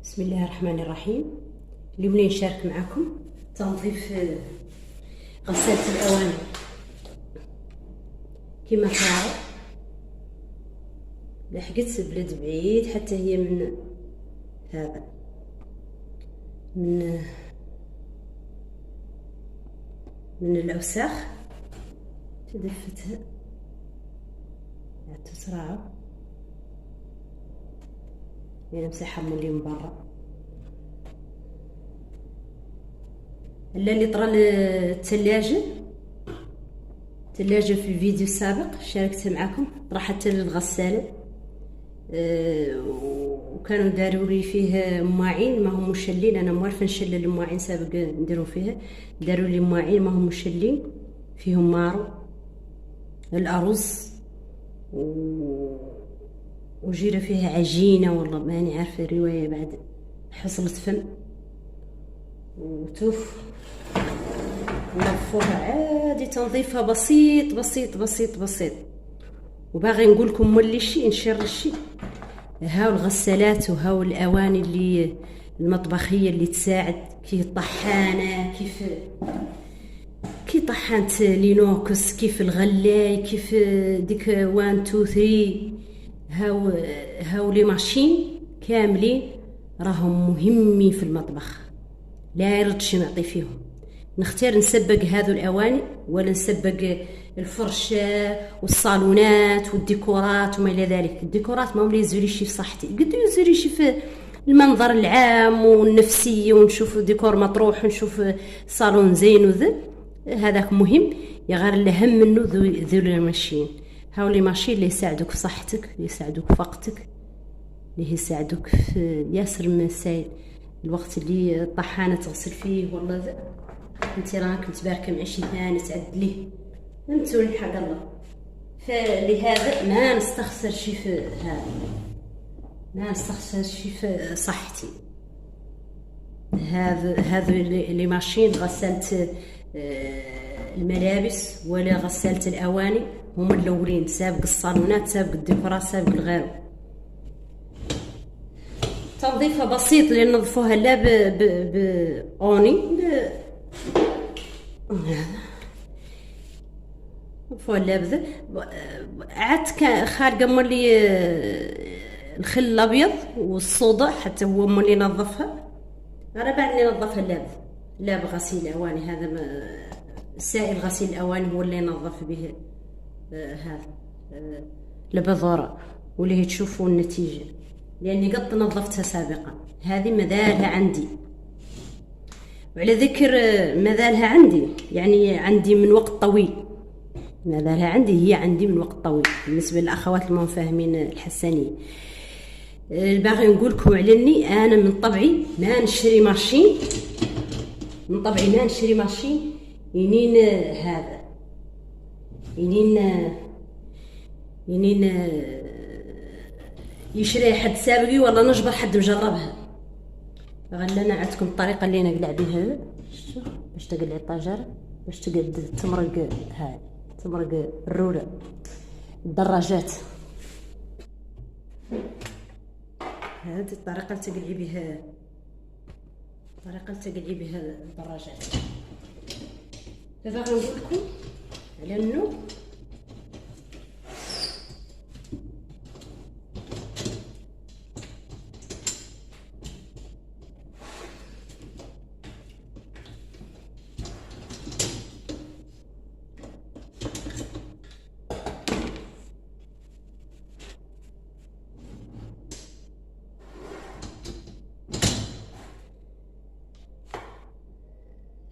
بسم الله الرحمن الرحيم. اليوم اللي نشارك معكم تنظيف غسالة الأواني. كما تراو لحقت بلاد بعيد حتى هي من هذا من الأوساخ تدفتها تتراو يعني مساحة مولي من برا. اللي طرا الثلاجة في الفيديو السابق شاركت معكم، طرا حتى للغسالة وكانوا داروا لي فيه مواعين ما هم مشلين. انا موالفه نشلل المواعين سابق نديرو فيها، داروا لي مواعين ما هم مشلين فيهم مارو الارز وجيره فيها عجينه، والله ماني عارفه روايه بعد حصلت فم وتوف. نظفوها عادي، تنظيفها بسيط بسيط بسيط بسيط. وباغي نقول لكم مولي شي نشير الشي، هاو الغسالات وهاو الاواني اللي المطبخيه اللي تساعد، كي طحانه، كي طحانه لينوكس، كيف الغلاي، كيف ديك 1 2 3. هاو لي ماشين كاملين راهم مهمين في المطبخ، لا يردش نعطي فيهم. نختار نسبق هذو الاواني ولا نسبق الفرشه والصالونات والديكورات وما الى ذلك. الديكورات ما هم يزوليش في صحتي، قد يزوليش في المنظر العام والنفسي، ونشوف ديكور مطروح ونشوف صالون زين هذاك مهم. يا غير الاهم منه ذو الماشين. هاولي ماشين اللي يساعدوك في صحتك، اللي يساعدوك في وقتك، اللي يساعدوك في ياسر مسائل. الوقت اللي الطحانه تغسل فيه والله انت راك متباركه مع شي ثاني تعدليه، فهمتوني حق الله. فلهذا ما نستخسر شي في هذا، ما نستخسر شي في صحتي. هذا اللي ماشين غسلت الملابس ولا غسلت الاواني هم الاولين، سابق الصالونات، سابق الديكورات، سابق الغيرو. تنظيفها بسيط لان نظفوها لا بأوني فولا بذا عدت خارقه مولي الخل الابيض والصودا حتى هو مولي نظفها. انا بعد اللي نظفها لا بغسيل اواني، هذا سائل غسيل الاواني هو اللي نظف به هذا البذوره، واللي هي تشوفوا النتيجه لاني قد نظفتها سابقا. هذه مذالها عندي، وعلى ذكر مذالها عندي يعني عندي من وقت طويل. مذالها عندي هي عندي من وقت طويل بالنسبه للاخوات اللي ما فاهمين الحسانيه. باغي نقول لكم على اني انا من طبعي ما نشري ماشين، من طبعي ما نشري ماشين ينين هذا ينين يشري حد سابقي ولا نجبر حد مجربها. غير انا عندكم الطريقه اللي نقلع بها باش تقلعي الطاجر، باش تقد تمرق هاي تمرق الروله الدراجات. هذه الطريقه اللي تقلعي بها، الدراجات. فباغي نقول لكم على انه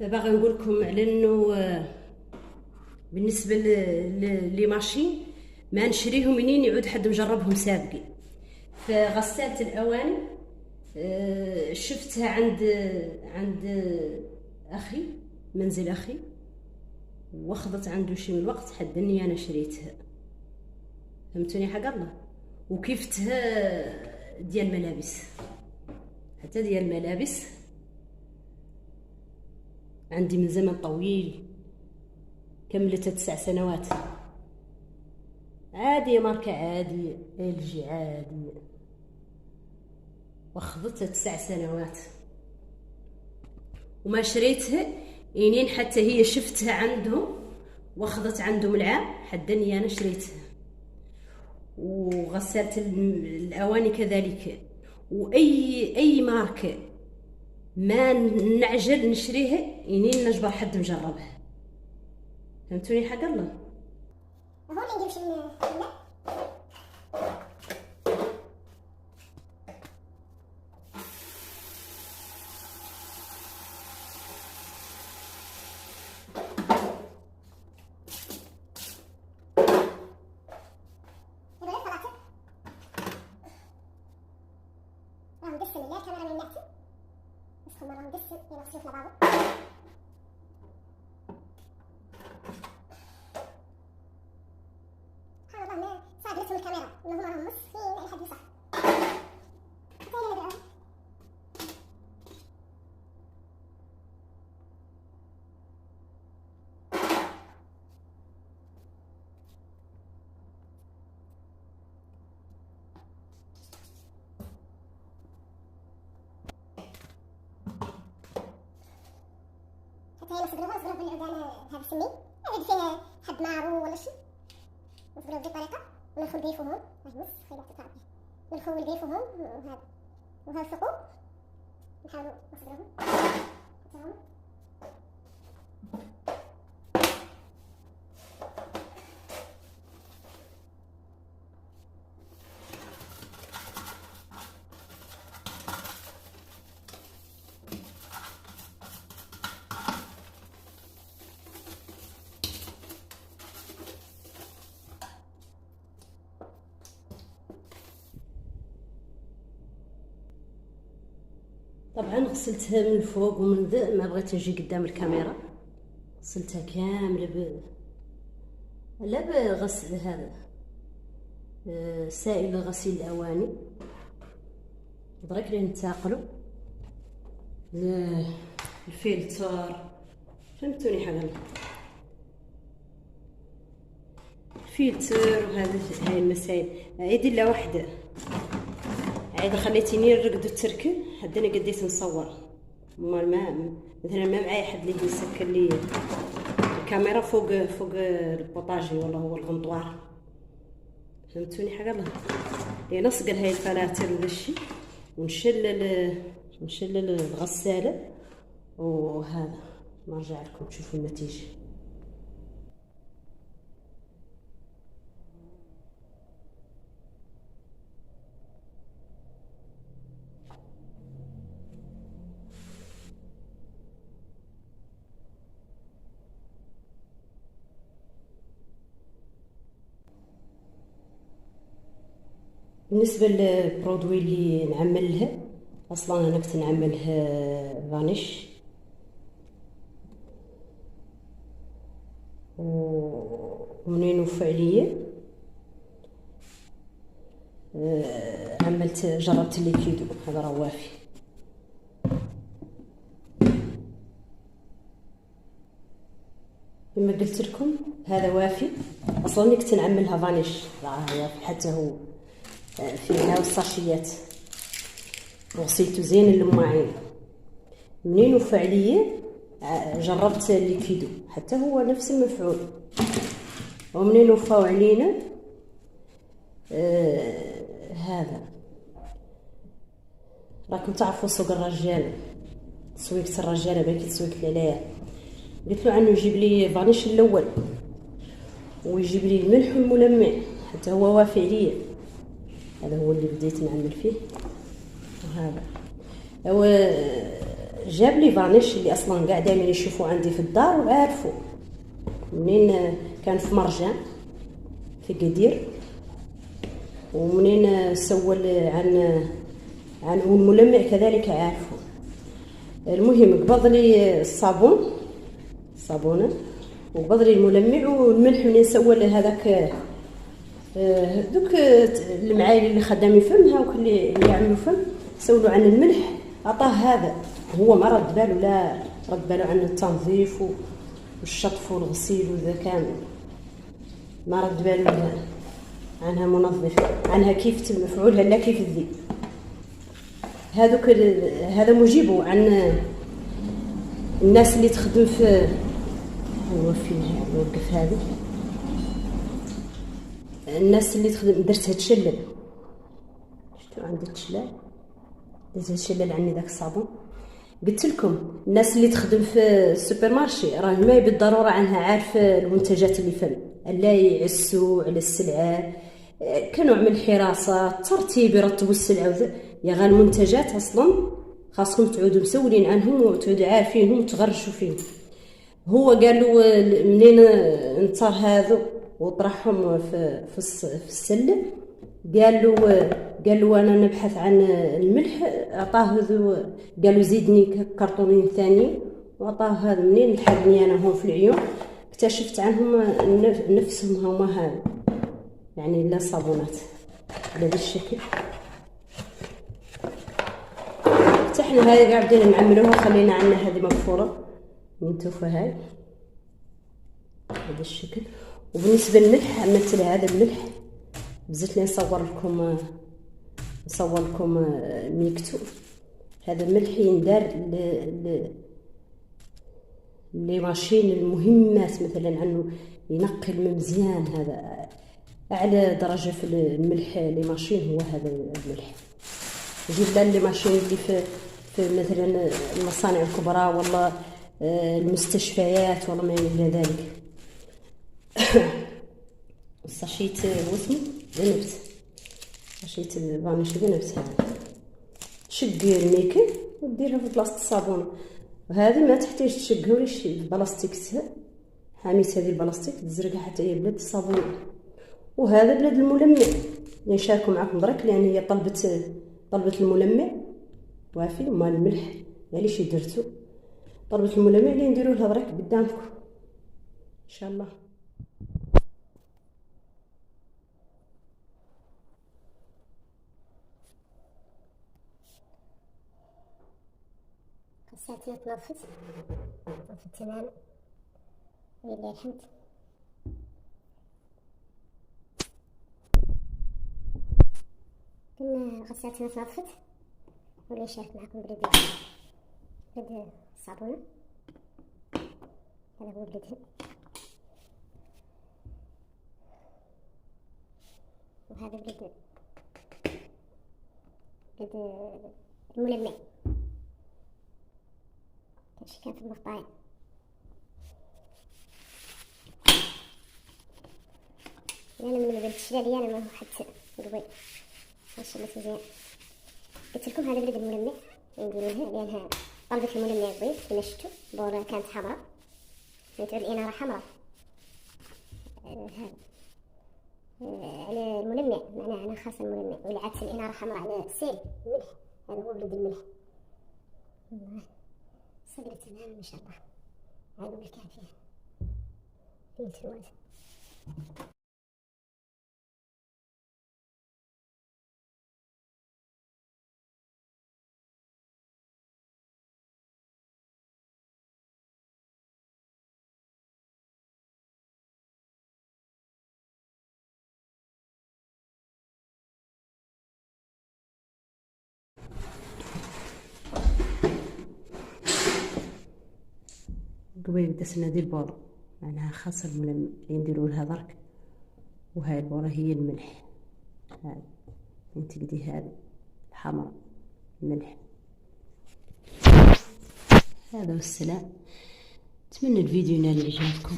باغي نقول لكم على انه بالنسبه لي ماشين ما نشريهم منين يعود حد مجربهم سابقي. فغسالة الاواني شفتها عند اخي، منزل اخي، واخذت عنده شي من الوقت حد اني انا شريتها، فهمتوني حق الله. وكيفتها ديال الملابس، حتى ديال الملابس عندي من زمن طويل، كملت 9 سنوات. عادية، ماركة عادية، LG عادية. واخذتها 9 سنوات وما شريتها، إنين حتى هي شفتها عندهم واخذت عندهم العام حدني أنا شريتها. وغسالة الأواني كذلك، وأي ماركة ما نعجل نشريها إنين نجبر حد مجربها. فهمتوني حق الله؟ هو اللي يجيبش نقسم الليل كاميرا من نعتي نسخن مرة نقسم إلى نصيف لبعضه. سبحان الله ما صعب رسم الكاميرا إنه هما راهم مصفين أي حد يصح. حتى هنا ندعوهم. هي نصبروها باللي عندنا هذا السمين، هذا فيها حب معرو ولا شيء، نصبروه بهذه الطريقة وندخل ضيفهم، هاي نص خيلات تطلع بها، ندخل ضيفهم وهذا الثقوب نحاولوا نصبروهم. طبعا غسلتها من الفوق ومن ذا، ما بغيت نجي قدام الكاميرا، غسلتها كامله لا بغسل هذا سائل غسيل الاواني. درك لين ننتقلوا الفلتر. فهمتوني حق الفلتر وهذا هاي المسائل عيدي لا وحده عيد خليتيني نرقد التركه حد انا قديت نصور. ما مثلا ما معايا حد اللي يسكر لي الكاميرا فوق البوطاجي ولا هو الغنطوار. فهمتوني حق الله؟ نصقل هاي الفلاتر ولا شي ونشلل الغساله وهذا نرجع لكم تشوفوا النتيجه. بالنسبه للبرودوي اللي نعملها، اصلا انا كنت نعملها فانيش ومنين وفعليا جربت الليكيدو هذا راه وافي. كما قلت لكم هذا وافي، اصلا كنت نعملها فانيش راه حتى هو فيها الصاشيات وغسلته زين اللماعين. منين وفعليا جربت الليكيدو حتى هو نفس المفعول. ومنين وفاو علينا هذا راكم تعرفوا سوق الرجال، سويقة الرجاله باكي تسويق ليلى. قلت له عنه يجيب لي فانيش الاول ويجيب لي الملح والملمع حتى هو وافي عليا. هذا هو اللي بديت نعمل فيه. وهذا هو جاب لي فانيش اللي اصلا قاع دايما يشوفوا عندي في الدار وعارفوا منين كان في مرجان في قدير، ومنين سول عن الملمع كذلك عارفوا. المهم قبض لي الصابونه وقبض لي الملمع والملح. منين سول هذاك دوك المعايل اللي خدامين فم هاوك اللي يعملوا فم سولوا عن الملح عطاه هذا. هو ما رد باله، لا رد باله عن التنظيف والشطف والغسيل وذا كامل، ما رد باله عنها منظف، عنها كيف المفعول هلا كيف ذي. هذا مجيب عن الناس اللي تخدم في نوقف هذه الناس اللي تخدم. درت هاد الشلل، شفتوا عندي الشلال، درت هاد الشلل عني داك الصابون. قلت لكم الناس اللي تخدم في السوبر مارشي راه ما بالضروره عنها عارفه المنتجات اللي فم، لا يعسوا على السلعه كنوع من الحراسه، الترتيب، يرتبوا السلعه. يا غير المنتجات اصلا خاصكم تعودوا مسولين عنهم وتعودوا عارفينهم وتغرشوا فيهم. هو قال له منين انطر هذو وطرحهم في السله، قال له انا نبحث عن الملح. عطاه قال له زيدني كرتونين ثانيين، وعطاه هذا. منين لحقني انا هون في العيون اكتشفت عنهم نفسهم هما هذا، يعني لا صابونات بهذا الشكل. حتى حنا هاي قاعدين نعملوها، خلينا عنا هذه مقفوره نتوفى هاي بهذا الشكل. وبالنسبه للملح، مثل هذا الملح بزت لي نصور لكم ميكتو. هذا الملح يندار لي ماشين المهمات، مثلا انه ينقي الماء مزيان. هذا اعلى درجه في الملح لي ماشين هو هذا الملح. يجيب لي ماشين اللي في مثلا المصانع الكبرى ولا المستشفيات ولا ما الى ذلك. الساشيت واسمه ذنبت، ساشيت الفانيش ذنبت. هذا تشق الميكل وديرها في بلاصه الصابونه، وهذه ما تحتاج تشقها ولا شي. البلاستيك حاميت هذه البلاستيك تزرقها حتى هي بلاد الصابونه. وهذا بلاد الملمع اللي نشاركوا معكم درك، لان هي طلبت الملمع وافي ومال الملح يعني شي درتو. طلبت الملمع اللي نديروا لها درك قدامكم ان شاء الله. غسالتنا تنظفت تماما ولله الحمد. كنا غسالتنا تنظفت ولا نشارك معكم بلاد الصابونه. هذا هو بلادهم، وهذا بلاد الملمع. كلشي كان في المقطعين. انا من بلاد الشلاليه انا ما هو حتى قوي ماشي مزيان. قلت لكم هذا بلاد الملمع نديروها لانها طلبت الملمع بيض كما شفتوا. بوره كانت حمراء، سميتو الاناره حمراء. هذا على الملمع معناها انا خاصه الملمع، والعكس الاناره حمراء على السيل الملح. هذا هو بلاد الملح. صدري تماما ما شاء الله. هذا اللي كان فيه ترواد. قبيل درنا هذه البوره معناها خاصه الملمع اللي نديروا لها درك. وهاي البوره هي الملح. هذا نتقدي هذا الحمراء الملح. هذا والسلام. اتمنى الفيديو ينال اعجابكم.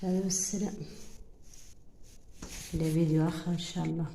هذا والسلام، الى فيديو اخر ان شاء الله.